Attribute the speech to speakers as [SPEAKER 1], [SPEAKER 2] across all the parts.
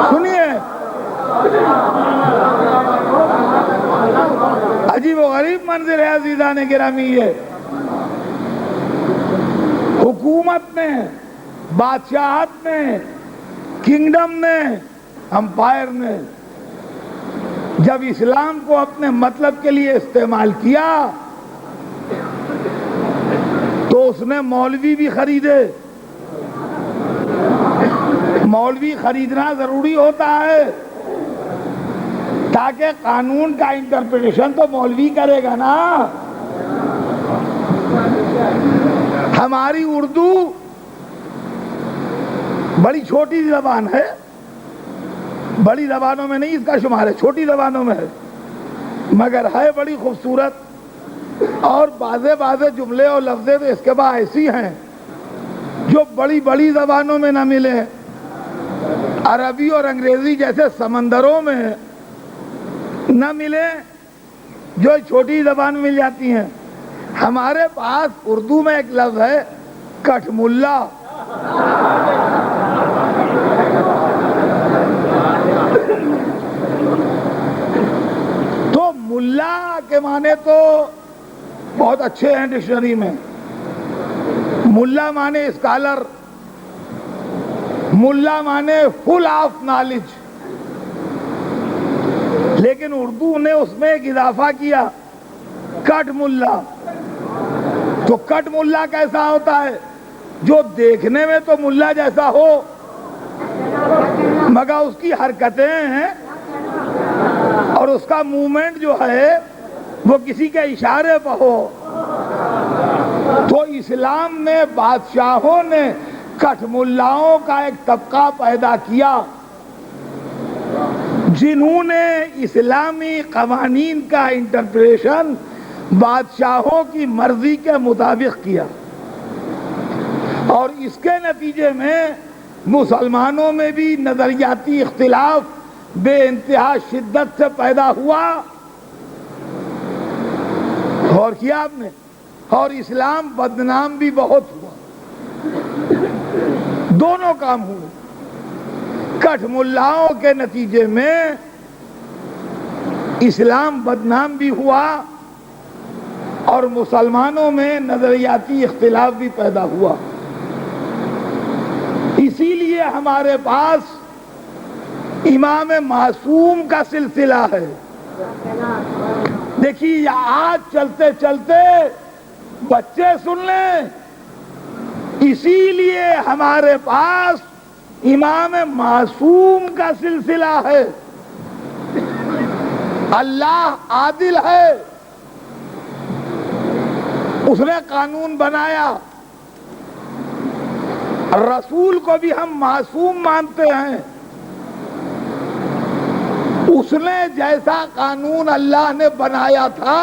[SPEAKER 1] سنیے عجیب و غریب منظر ہے عزیزان گرامی، یہ حکومت نے، بادشاہت نے، کنگڈم نے، امپائر نے جب اسلام کو اپنے مطلب کے لیے استعمال کیا تو اس نے مولوی بھی خریدے۔ مولوی خریدنا ضروری ہوتا ہے تاکہ قانون کا انٹرپریٹیشن تو مولوی کرے گا نا۔ ہماری اردو بڑی چھوٹی زبان ہے، بڑی زبانوں میں نہیں اس کا شمار ہے، چھوٹی زبانوں میں ہے، مگر ہے بڑی خوبصورت، اور بعض جملے اور لفظیں تو اس کے بعد ایسی ہیں جو بڑی بڑی زبانوں میں نہ ملے، عربی اور انگریزی جیسے سمندروں میں نہ ملے، جو چھوٹی زبان میں مل جاتی ہیں۔ ہمارے پاس اردو میں ایک لفظ ہے کٹھ ملا، تو ملا کے معنی تو بہت اچھے ہیں ڈکشنری میں۔ ملا معنی اسکالر، ملا معنی فل آف نالج، لیکن اردو نے اس میں ایک اضافہ کیا کٹ ملا۔ تو کٹ ملا کیسا ہوتا ہے؟ جو دیکھنے میں تو ملا جیسا ہو مگر اس کی حرکتیں ہیں اور اس کا موومنٹ جو ہے وہ کسی کے اشارے پر ہو۔ تو اسلام نے، بادشاہوں نے کٹ ملاؤں کا ایک طبقہ پیدا کیا جنہوں نے اسلامی قوانین کا انٹرپریشن بادشاہوں کی مرضی کے مطابق کیا، اور اس کے نتیجے میں مسلمانوں میں بھی نظریاتی اختلاف بے انتہا شدت سے پیدا ہوا۔ غور کیا آپ نے؟ اور اسلام بدنام بھی بہت ہوا، دونوں کام ہوئے۔ کٹھ ملاؤں کے نتیجے میں اسلام بدنام بھی ہوا اور مسلمانوں میں نظریاتی اختلاف بھی پیدا ہوا۔ اسی لیے ہمارے پاس امام معصوم کا سلسلہ ہے۔ دیکھیے آج چلتے چلتے بچے سن لیں، اسی لیے ہمارے پاس امام معصوم کا سلسلہ ہے۔ اللہ عادل ہے، اس نے قانون بنایا، رسول کو بھی ہم معصوم مانتے ہیں، اس نے جیسا قانون اللہ نے بنایا تھا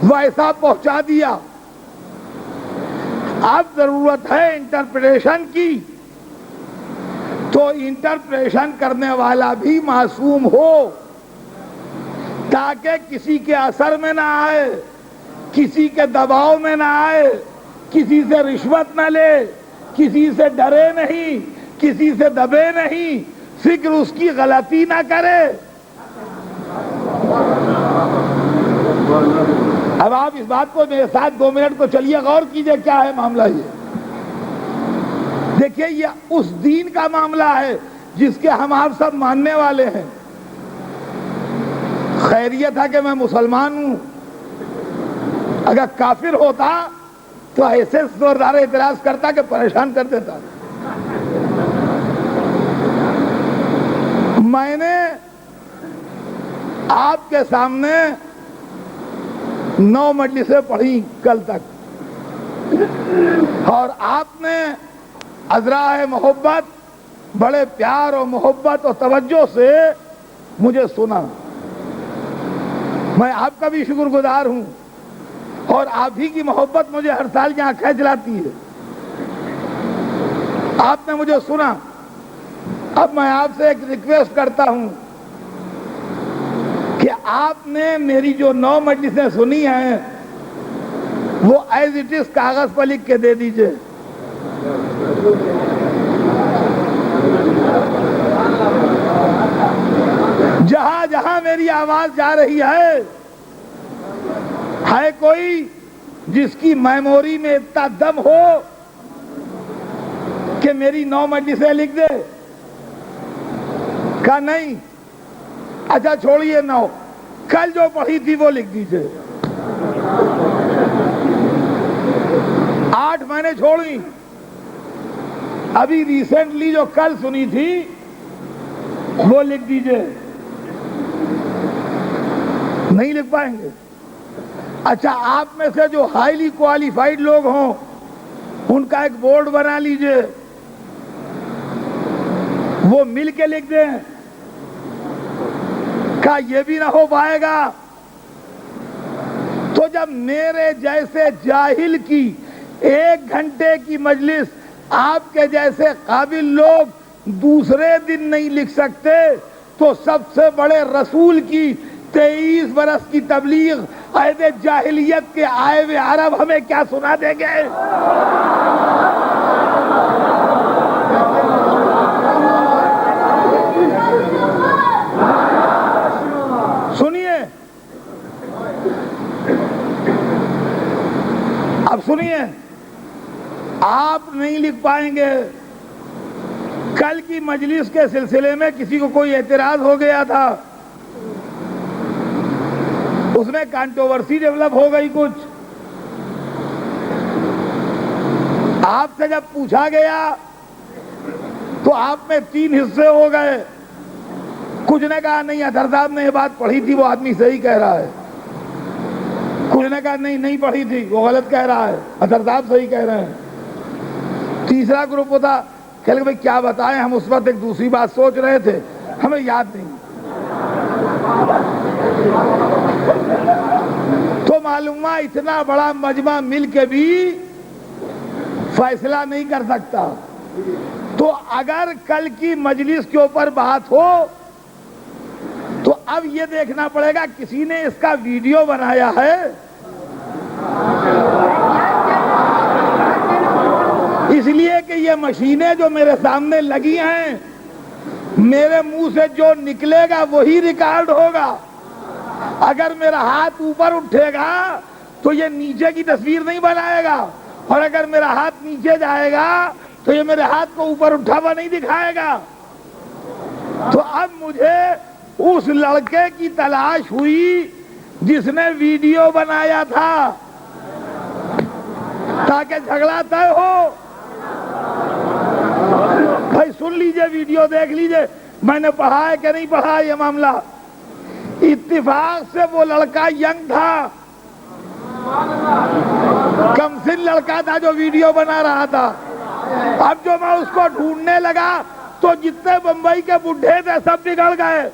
[SPEAKER 1] ویسا پہنچا دیا۔ اب ضرورت ہے انٹرپریٹیشن کی، تو انٹرپریٹیشن کرنے والا بھی معصوم ہو تاکہ کسی کے اثر میں نہ آئے، کسی کے دباؤ میں نہ آئے، کسی سے رشوت نہ لے، کسی سے ڈرے نہیں، کسی سے دبے نہیں، فکر اس کی غلطی نہ کرے۔ اب آپ اس بات کو میرے ساتھ 2 منٹ کو چلیے غور کیجئے کیا ہے معاملہ۔ یہ دیکھیے یہ اس دین کا معاملہ ہے جس کے ہم آپ سب ماننے والے ہیں۔ خیریت ہے کہ میں مسلمان ہوں، اگر کافر ہوتا تو ایسے زوردار اعتراض کرتا کہ پریشان کر دیتا۔ میں نے آپ کے سامنے 9 مجلسیں پڑھی کل تک، اور آپ نے عذراء محبت بڑے پیار اور محبت اور توجہ سے مجھے سنا۔ میں آپ کا بھی شکر گزار ہوں، اور آپ ہی کی محبت مجھے ہر سال یہاں کھینچ لاتی ہے۔ آپ نے مجھے سنا، اب میں آپ سے ایک ریکویسٹ کرتا ہوں کہ آپ نے میری جو 9 مجلسیں سنی ہیں وہ ایز اٹ از کاغذ پر لکھ کے دے دیجئے۔ میری آواز جا رہی ہے کوئی جس کی میموری میں اتنا دم ہو کہ میری 9 مجلسیں لکھ دے؟ کہا نہیں. اچھا چھوڑیے 9، کل جو پڑھی تھی وہ لکھ دیجئے. 8 میں نے چھوڑی، ابھی ریسنٹلی جو کل سنی تھی وہ لکھ دیجئے. نہیں لکھ پائیں گے. اچھا آپ میں سے جو ہائیلی کوالیفائڈ لوگ ہوں ان کا ایک بورڈ بنا لیجئے، وہ مل کے لکھ دیں. کہا یہ بھی نہ ہو پائے گا. تو جب میرے جیسے جاہل کی 1 گھنٹے کی مجلس آپ کے جیسے قابل لوگ دوسرے دن نہیں لکھ سکتے تو سب سے بڑے رسول کی 23 برس کی تبلیغ عہد جاہلیت کے آئے ہوئے عرب ہمیں کیا سنا دیں گے؟ سنیے، اب سنیے، آپ نہیں لکھ پائیں گے. کل کی مجلس کے سلسلے میں کسی کو کوئی اعتراض ہو گیا تھا، اس میں کانٹروورسی ڈیولپ ہو گئی کچھ. آپ سے جب پوچھا گیا تو آپ میں 3 حصے ہو گئے. کچھ نے کہا نہیں اطہر صاحب نے یہ بات پڑھی تھی، وہ آدمی صحیح کہہ رہا ہے. کچھ نے کہا نہیں پڑھی تھی، وہ غلط کہہ رہا ہے، اطہر صاحب صحیح کہہ رہے ہیں. تیسرا گروپ ہوتا کہ بھئی کیا بتائیں، ہم اس وقت ایک دوسری بات سوچ رہے تھے، ہمیں یاد نہیں. تو معلوم ہوا اتنا بڑا مجمع مل کے بھی فیصلہ نہیں کر سکتا. تو اگر کل کی مجلس کے اوپر بات ہو تو اب یہ دیکھنا پڑے گا کسی نے اس کا ویڈیو بنایا ہے. اس لیے کہ یہ مشینیں جو میرے سامنے لگی ہیں، میرے منہ سے جو نکلے گا وہی ریکارڈ ہوگا. اگر میرا ہاتھ اوپر اٹھے گا تو یہ نیچے کی تصویر نہیں بنائے گا، اور اگر میرا ہاتھ نیچے جائے گا تو یہ میرے ہاتھ کو اوپر اٹھا ہوا نہیں دکھائے گا. تو اب مجھے اس لڑکے کی تلاش ہوئی جس نے ویڈیو بنایا تھا تاکہ جھگڑا طے ہو. بھائی سن لیجئے، ویڈیو دیکھ لیجئے، میں نے پڑھا ہے کہ نہیں پڑھا یہ معاملہ. اتفاق سے وہ لڑکا ینگ تھا، کم سن لڑکا تھا جو ویڈیو بنا رہا تھا. اب جو میں اس کو ڈھونڈنے لگا تو جتنے بمبئی کے بڈھے تھے سب بگڑ گئے.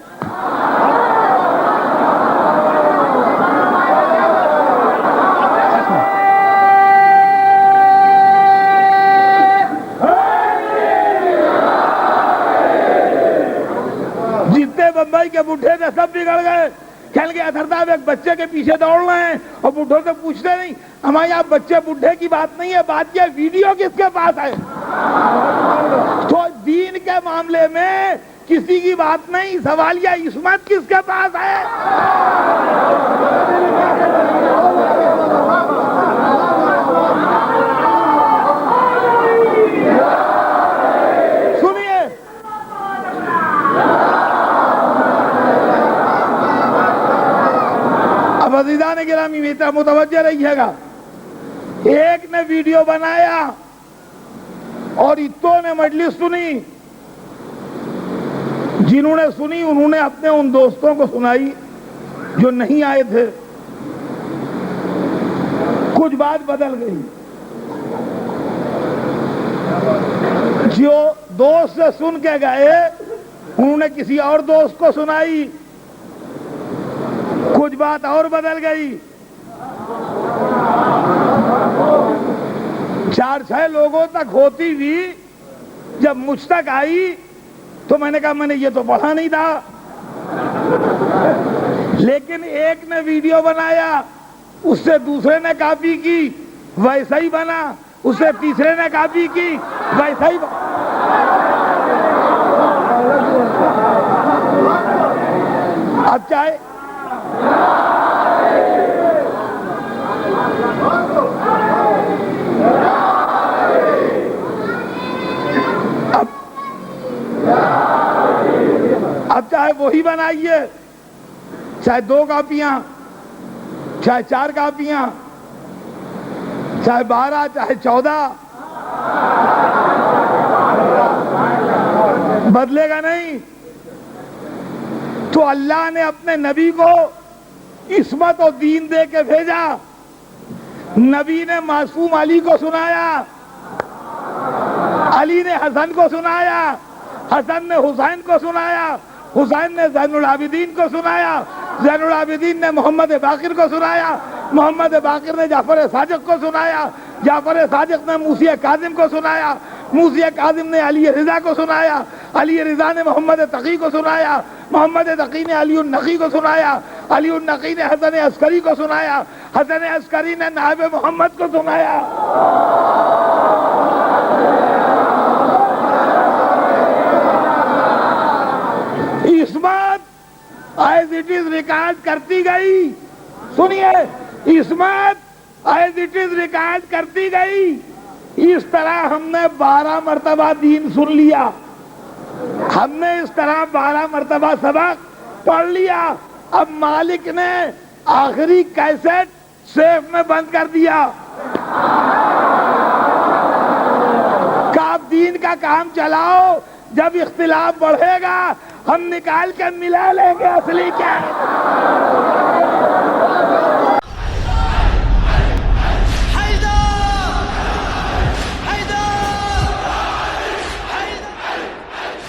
[SPEAKER 1] جتنے بمبئی کے بڈھے تھے سب بگڑ گئے. کہنے لگے اطہر صاحب ایک بچے کے پیچھے دوڑ رہے ہیں اور بڈھوں سے پوچھتے نہیں. ہمارے یہاں بچے بڈھے کی بات نہیں ہے، بات یہ ویڈیو کس کے پاس ہے. تو دین کے معاملے میں کسی کی بات نہیں، سوال یہ عصمت کس کے پاس ہے. سنیے، اب عزیزان گرامی میرا متوجہ رہیے گا. ایک نے ویڈیو بنایا اور اتوں نے مجلس سنی. جنہوں نے سنی انہوں نے اپنے ان دوستوں کو سنائی جو نہیں آئے تھے. کچھ بات بدل گئی. جو دوست سے سن کے گئے انہوں نے کسی اور دوست کو سنائی. کچھ بات اور بدل گئی. 4-6 لوگوں تک ہوتی ہوئی جب مجھ تک آئی تو میں نے کہا میں نے یہ تو پڑھا نہیں تھا. لیکن ایک نے ویڈیو بنایا، اس سے دوسرے نے کاپی کی، ویسا ہی بنا. اس سے تیسرے نے کاپی کی، ویسا ہی بنا. اب چاہے اب چاہے وہی بنائیے، چاہے 2 کاپیاں، چاہے 4 کاپیاں، چاہے 12، چاہے 14، بدلے گا نہیں۔ تو اللہ نے اپنے نبی کو عصمت و دین دے کے بھیجا۔ نبی نے معصوم علی کو سنایا، علی نے حسن کو سنایا، حسن نے حسین کو سنایا، حسین نے زین العابدین کو سنایا، زین العابدین نے محمد باقر کو سنایا، محمد باقر نے جعفر صادق کو سنایا، جعفر صادق نے موسی کاظم کو سنایا، موسی کاظم نے علی رضا کو سنایا، علی رضا نے محمد تقی کو سنایا، محمد تقی نے علی النقی کو سنایا، علی النقی نے حسن عسکری کو سنایا، حسن عسکری نے نائب محمد کو سنایا۔ عصمت ایز اٹ از ریکارڈ کرتی گئی، سنیے، عصمت ایز اٹ از ریکارڈ کرتی گئی۔ اس طرح ہم نے 12 مرتبہ دین سن لیا، ہم نے اس طرح 12 مرتبہ سبق پڑھ لیا۔ اب مالک نے آخری کیسٹ سیف میں بند کر دیا کہ آپ دین کا کام چلاؤ، جب اختلاف بڑھے گا ہم نکال کر ملا لیں گے اصلی کیا ہے۔